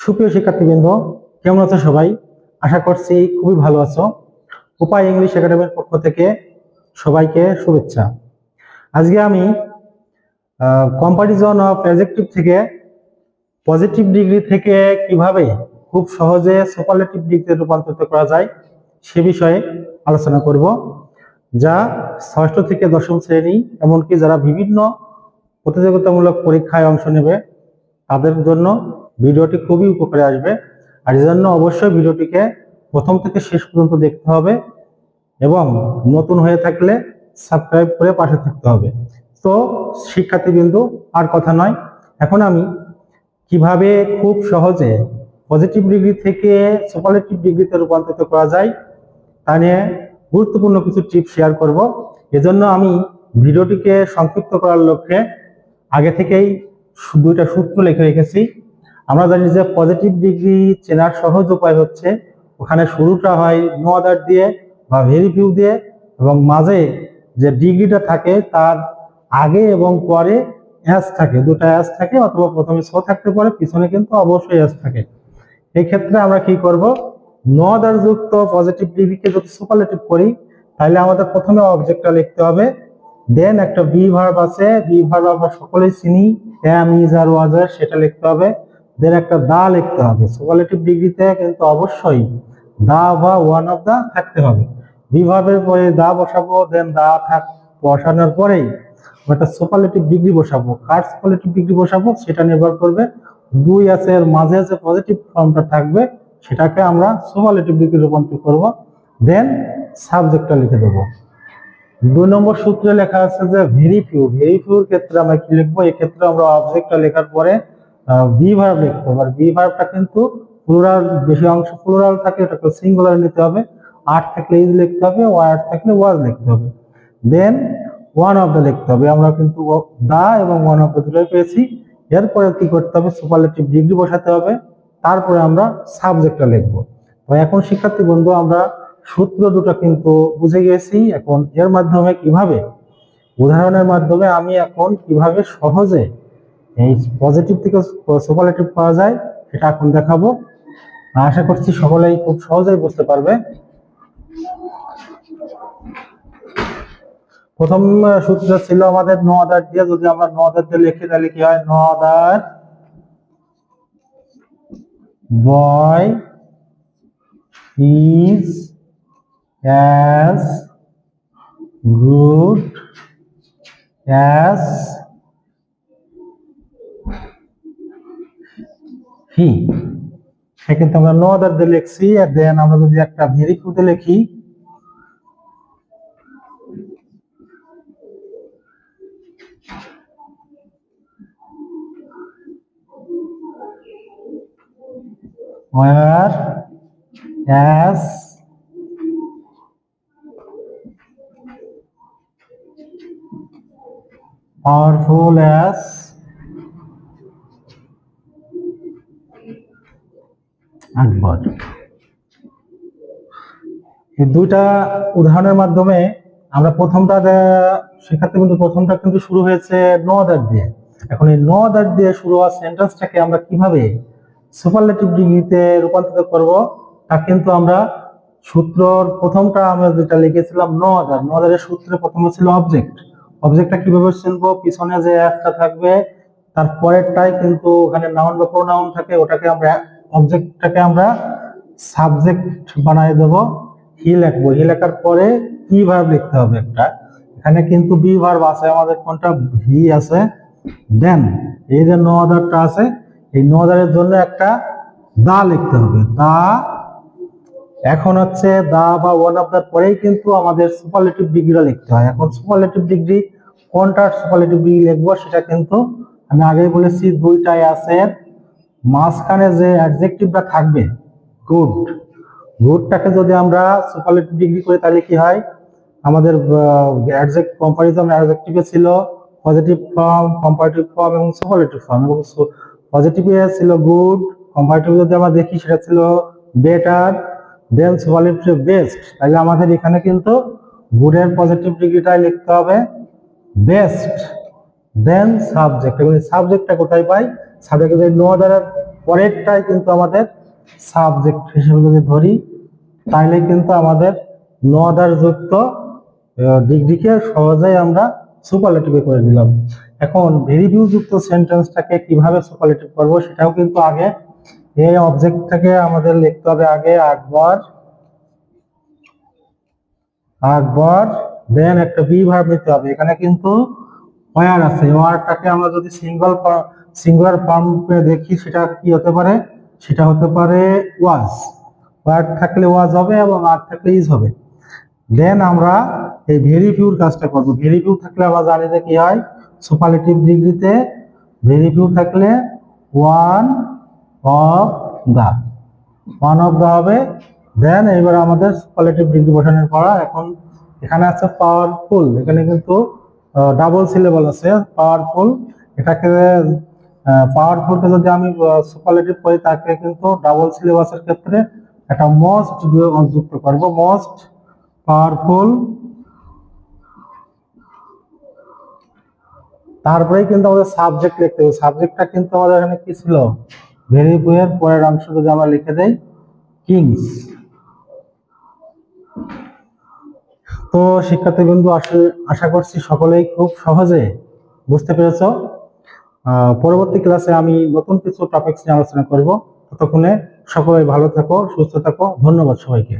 সুপ্রিয় শিক্ষার্থীবৃন্দ, কেমন আছো সবাই? আশা করছি খুবই ভালো আছো। উপায় ইংলিশ একাডেমির পক্ষ থেকে সবাইকে শুভেচ্ছা। আজকে আমি কম্পারিজন অফ অ্যাডজেক্টিভ থেকে পজিটিভ ডিগ্রি থেকে কিভাবে খুব সহজে সুপারলেটিভ ডিগ্রিতে রূপান্তরিত করা যায় সে বিষয়ে আলোচনা করব, যা ষষ্ঠ থেকে দশম শ্রেণী এমনকি যারা বিভিন্ন প্রতিযোগিতামূলক পরীক্ষায় অংশ নেবে তাদের জন্য ভিডিওটি খুবই উপকারে আসবে। আর এই জন্য অবশ্যই ভিডিওটিকে প্রথম থেকে শেষ পর্যন্ত দেখতে হবে এবং নতুন হয়ে থাকলে সাবস্ক্রাইব করে পাশে থাকতে হবে। তো শিক্ষার্থীবৃন্দ, আর কথা নয়, এখন আমি কিভাবে খুব সহজে পজিটিভ ডিগ্রি থেকে সুপারলেটিভ ডিগ্রিতে রূপান্তরিত করা যায় তা নিয়ে গুরুত্বপূর্ণ কিছু টিপস শেয়ার করব। এজন্য আমি ভিডিওটিকে সংক্ষিপ্ত করার লক্ষ্যে আগে থেকেই দুইটা সূত্র লিখে রেখেছি। আমরা জানি যে পজিটিভ ডিগ্রি চেনার সহজ উপায় হচ্ছে ওখানে শুরুটা হয় নো আদার দিয়ে বা ভেরি ফিউ দিয়ে, এবং মাঝে যে ডিগ্রিটা থাকে তার আগে এবং পরে অ্যাস থাকে, দুটা অ্যাস থাকে, অথবা প্রথমে সো থাকতে পারে, পিছনে কিন্তু অবশ্যই অ্যাস থাকে। এই ক্ষেত্রে আমরা কি করব, নো আদার যুক্ত পজিটিভ ডিগ্রিকে যদি সুপারলেটিভ করি তাহলে আমাদের প্রথমে অবজেক্টটা লিখতে হবে, দেন একটা বি ভার্ব আছে, বি ভার্ব আমরা সকলেই চিনি, অ্যাম, ইজ আর ওয়াজ আর, সেটা লিখতে হবে। দেন একটা দা লিখতে হবে। সুপারলেটিভ ডিগ্রিতে কিন্তু অবশ্যই দা বা ওয়ান অফ দা থাকতে হবে। বি ভার্বের পরে দা বসাবো, দেন দা বসানোর পরেই একটা সুপারলেটিভ ডিগ্রি বসাবো। কার সুপারলেটিভ ডিগ্রি বসাবো সেটা নির্ভর করবে দুই আছে এর মাঝে যে পজিটিভ ফর্মটা থাকবে সেটাকে আমরা সুপারলেটিভ ডিগ্রি রূপান্তর করব। দেন সাবজেক্টটা লিখে দেবো। 2 নম্বর সূত্রে লেখা আছে যে ভেরি ফিউ। ভেরি ফিউর ক্ষেত্রে আমরা কি লিখবো? এই ক্ষেত্রে আমরা অবজেক্টটা লেখার পরে বি ভার্ব লিখতে হবে। আর বি ভার্বটা কিন্তু প্লুরাল, বেশি অংশ প্লুরাল থাকে, এটাকে সিঙ্গুলার নিতে হবে। আর থাকলে ইজ লিখতে হবে, ওয়ার থাকলে ওয়াজ লিখতে হবে। দেন ওয়ান অফ দ্য লিখতে হবে। আমরা কিন্তু দা এবং ওয়ান অফ দ্য দুটোই পেয়েছি। এরপরে কি করতে হবে? সুপারলেটিভ ডিগ্রি বসাতে হবে, তারপরে আমরা সাবজেক্টটা লিখবো। তো এখন শিক্ষার্থী বন্ধু, আমরা সূত্র দুটো কিন্তু বুঝে গেছি। এখন এর মাধ্যমে কিভাবে, উদাহরণের মাধ্যমে আমি এখন কিভাবে সহজে এই পজিটিভ থেকে সুপারলেটিভ পাওয়া যায় সেটা এখন দেখাবো। আশা করছি সকলেই খুব সহজেই বুঝতে পারবে। প্রথম সূত্র ছিল আমাদের নো আদার দিয়ে। যদি আমরা নো আদার দিয়ে লিখি তাহলে কি হয়? No other boy is as good as he। সেক্ষেত্রে আমরা নো আদার দিয়ে লিখছি। আর দেন আমরা যদি একটা ভেরি ফিউতে লিখি, where as powerful as আকবর। এই দুইটা উদাহরণের মাধ্যমে আমরা প্রথমটা কিন্তু শুরু হয়েছে নো আদার দিয়ে। এখন এই নো আদার দিয়ে শুরু হওয়া সেন্টেন্সটাকে আমরা কিভাবে সুপারলেটিভ ডিগ্রিতে রূপান্তরিত করব তা কিন্তু আমরা সূত্রর প্রথমটা আমরা যেটা লিখেছিলাম নো আদার, নো আদারের সূত্রে প্রথমে ছিল অবজেক্ট। অবজেক্টটা কিভাবে চিনবো? পিছনে যে একটা থাকবে তার পরেরটাই কিন্তু ওখানে নাউন বা প্রোনাউন থাকে, ওটাকে আমরা অবজেক্টটাকে আমরা সাবজেক্ট বানিয়ে দেব। হি লিখবো, হি লেখার পরে কি ভার্ব লিখতে হবে একটা। এখানে কিন্তু বি ভার্ব আছে আমাদের, কোনটা? হি আছে। দেন এই যে নো আদারটা আছে, এই নো আদারের জন্য একটা দা লিখতে হবে। দা এখন হচ্ছে দা বা ওয়ান অফ দ্য পরেই কিন্তু আমাদের সুপারলেটিভ ডিগ্রিটা লিখতে হয়। এখন সুপারলেটিভ ডিগ্রি কোনটার সুপারলেটিভ ডিগ্রি লিখবো সেটা কিন্তু আমি আগেই বলেছি, দুইটাই আছে। মাঝখানে যে অ্যাডজেক্টিভটা থাকবে গুড, গুডটাকে যদি আমরা সুপারলেটিভ ডিগ্রি করি তাহলে কি হয়? আমাদের কম্পারিজন অ্যাডজেক্টিভে ছিল পজিটিভ ফর্ম, কম্পারেটিভ ফর্ম এবং সুপারলেটিভ ফর্ম। এবং পজিটিভে ছিল গুড, কম্পারেটিভ যদি আমরা দেখি সেটা ছিল বেটার, দেন সুপারলেটিভ বেস্ট। তাহলে আমাদের এখানে কিন্তু গুডের পজিটিভ ডিগ্রিটাই লিখতে হবে বেস্ট, দেন সাবজেক্ট। এবং সাবজেক্টটা কোথায় পাই? সাবজেক্ট নো আদার পরেরটাই কিন্তু আমাদের সাবজেক্ট হিসেবে যদি ধরি, তাহলে কিন্তু আমাদের নো আদার যুক্ত ডিগ্রিকে সহজেই আমরা সুপারলেটিভে করে দিলাম। এখন ভেরি ভিউ যুক্ত সেন্টেন্সটাকে কিভাবে সুপারলেটিভ করব সেটাও কিন্তু আগে এই অবজেক্টটাকে আমাদের লিখতে হবে আগে আকবর, দেন একটা বি ভার্ব নিতে হবে। এখানে কিন্তু ওয়ার আছে, ওয়ারটাকে আমরা যদি সিঙ্গুলার ফর্মে দেখি সেটা কি হতে পারে, সেটা হতে পারে ওয়াজ। ওয়ার থাকলে ওয়াজ হবে এবং আর থাকলে ইজ হবে। দেন আমরা এই ভেরি ফিউর কাজটা করব। ভেরি ফিউ থাকলে আমরা জানি যে কি হয়, সুপারলেটিভ ডিগ্রিতে ভেরি ফিউ থাকলে ওয়ান অফ দা হবে। দেন এবার আমাদের সুপারলেটিভ ডিগ্রি বসানোর পড়া। এখন এখানে আছে পাওয়ারফুল, এখানে কিন্তু ডাবল সিলেবল আছে পাওয়ারফুল। এটাকে পাওয়ারফুলকে যদি আমি সুপারলেটিভ করি তাকে কিন্তু ডাবল সিলেবাসের ক্ষেত্রে একটা মোস্ট যুক্ত করব, মোস্ট পাওয়ারফুল। তারপরেই কিন্তু আমাদের সাবজেক্ট লিখতে হবে। সাবজেক্টটা কিন্তু আমাদের এখানে কি ছিল, ভেরি বইয়ের পরের অংশ যদি আমরা লিখে দেই কিংস। তো শিক্ষার্থীবৃন্দ, আশা করছি সকলেই খুব সহজে বুঝতে পেরেছ। পরবর্তী ক্লাসে আমি নতুন কিছু টপিকস নিয়ে আলোচনা করব। ততক্ষণে সকলে ভালো থাকো, সুস্থ থাকো। ধন্যবাদ সবাইকে।